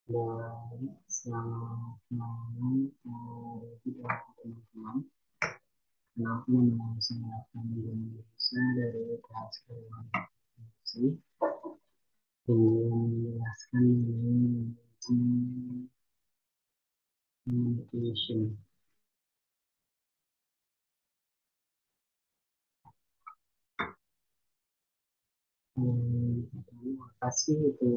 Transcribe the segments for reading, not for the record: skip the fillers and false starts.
Dan selamat malam teman-teman. Kenapa saya akan Indonesia dari kelas komunikasi ingin menjelaskan mengenai communication. Apa sih itu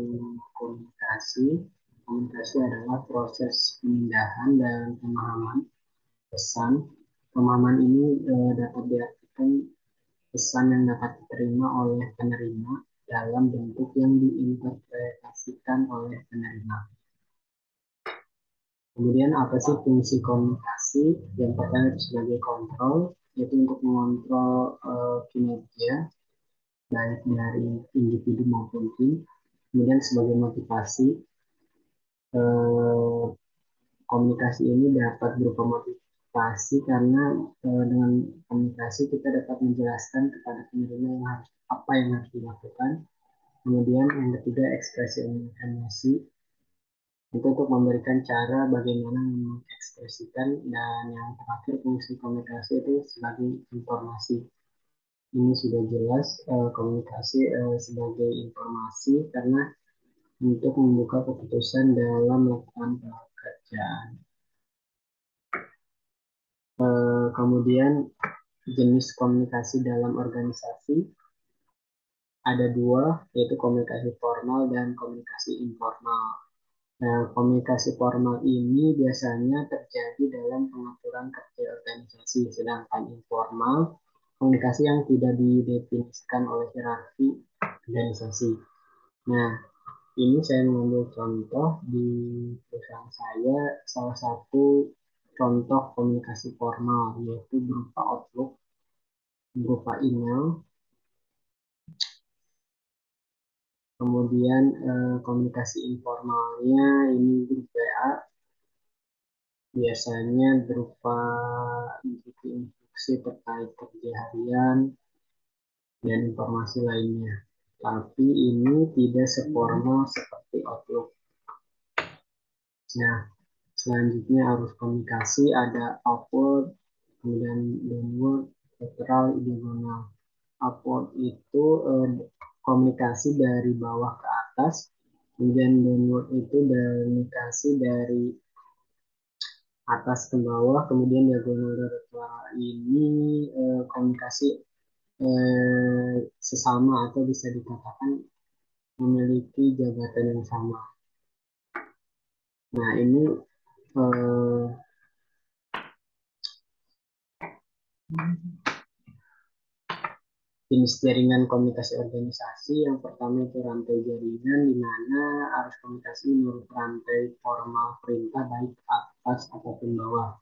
komunikasi? Komunikasi adalah proses pemindahan dan pemahaman pesan. Pemahaman ini dapat diartikan pesan yang dapat diterima oleh penerima dalam bentuk yang diinterpretasikan oleh penerima. Kemudian apa sih fungsi komunikasi? Yang pertama itu sebagai kontrol, yaitu untuk mengontrol kinerja baik dari individu maupun tim. Kemudian sebagai motivasi, eh, komunikasi ini dapat berupa motivasi karena dengan komunikasi kita dapat menjelaskan kepada penerima yang harus apa yang harus dilakukan. Kemudian yang ketiga ekspresi emosi itu untuk memberikan cara bagaimana mengekspresikan, dan yang terakhir fungsi komunikasi itu sebagai informasi. Ini sudah jelas komunikasi sebagai informasi karena untuk membuka keputusan dalam melakukan pekerjaan. Kemudian jenis komunikasi dalam organisasi ada dua, yaitu komunikasi formal dan komunikasi informal. Nah, komunikasi formal ini biasanya terjadi dalam pengaturan kerja organisasi, sedangkan informal komunikasi yang tidak didefinisikan oleh hierarki organisasi. Nah, ini saya mengambil contoh di perusahaan saya, salah satu contoh komunikasi formal yaitu berupa Outlook, berupa email, kemudian komunikasi informalnya ini grup WA, biasanya berupa instruksi terkait kerja harian dan informasi lainnya. Tapi ini tidak seformal seperti Outlook. Nah, selanjutnya arus komunikasi ada upward, kemudian downward, lateral, diagonal. Upward itu komunikasi dari bawah ke atas, kemudian downward itu komunikasi dari atas ke bawah, kemudian diagonal lateral ini komunikasi sesama atau bisa dikatakan memiliki jabatan yang sama. Nah, ini eh, jenis jaringan komunikasi organisasi. Yang pertama itu rantai jaringan, di mana arus komunikasi menurut rantai formal perintah baik atas ataupun bawah.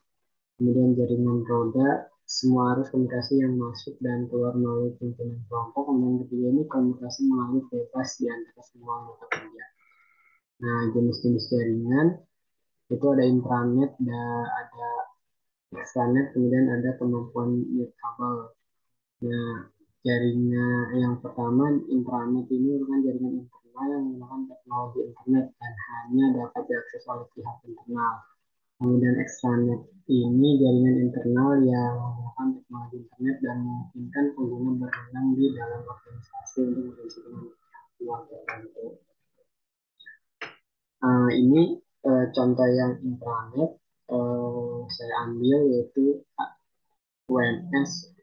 Kemudian jaringan roda, semua arus komunikasi yang masuk dan keluar melalui pimpinan kelompok. Kemudian ketiga ini komunikasi mengalir bebas di antara semua anggota kerja. Nah, jenis-jenis jaringan itu ada intranet, ada extranet, kemudian ada kemampuan nirkabel. Nah, jaringan yang pertama intranet ini merupakan jaringan internal yang menggunakan teknologi internet dan hanya dapat diakses oleh pihak internal. Kemudian extranet ini jaringan internal yang menggunakan teknologi internet dan memungkinkan pengguna berenang di dalam organisasi untuk mengisi komunikasi luar tertentu. Ini contoh yang intranet saya ambil yaitu UMS.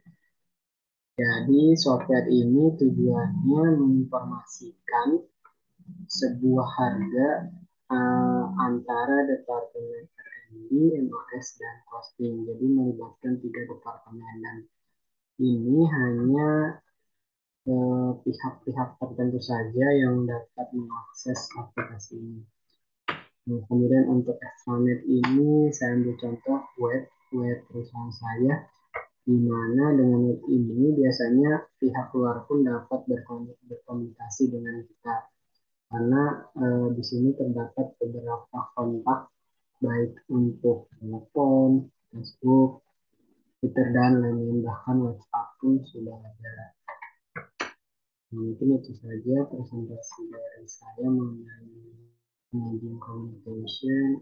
Jadi software ini tujuannya menginformasikan sebuah harga antara departemen R&D, MOS, dan costing. Jadi melibatkan tiga departemen, dan ini hanya pihak-pihak tertentu saja yang dapat mengakses aplikasi ini. Nah, kemudian untuk extranet ini saya ambil contoh web perusahaan saya, di mana dengan web ini biasanya pihak luar pun dapat berkomunikasi dengan kita, karena di sini terdapat beberapa kontak baik untuk telepon, Facebook, Twitter, dan lain-lain, bahkan WhatsApp pun sudah ada. Mungkin itu saja presentasi dari saya mengenai Medium communication.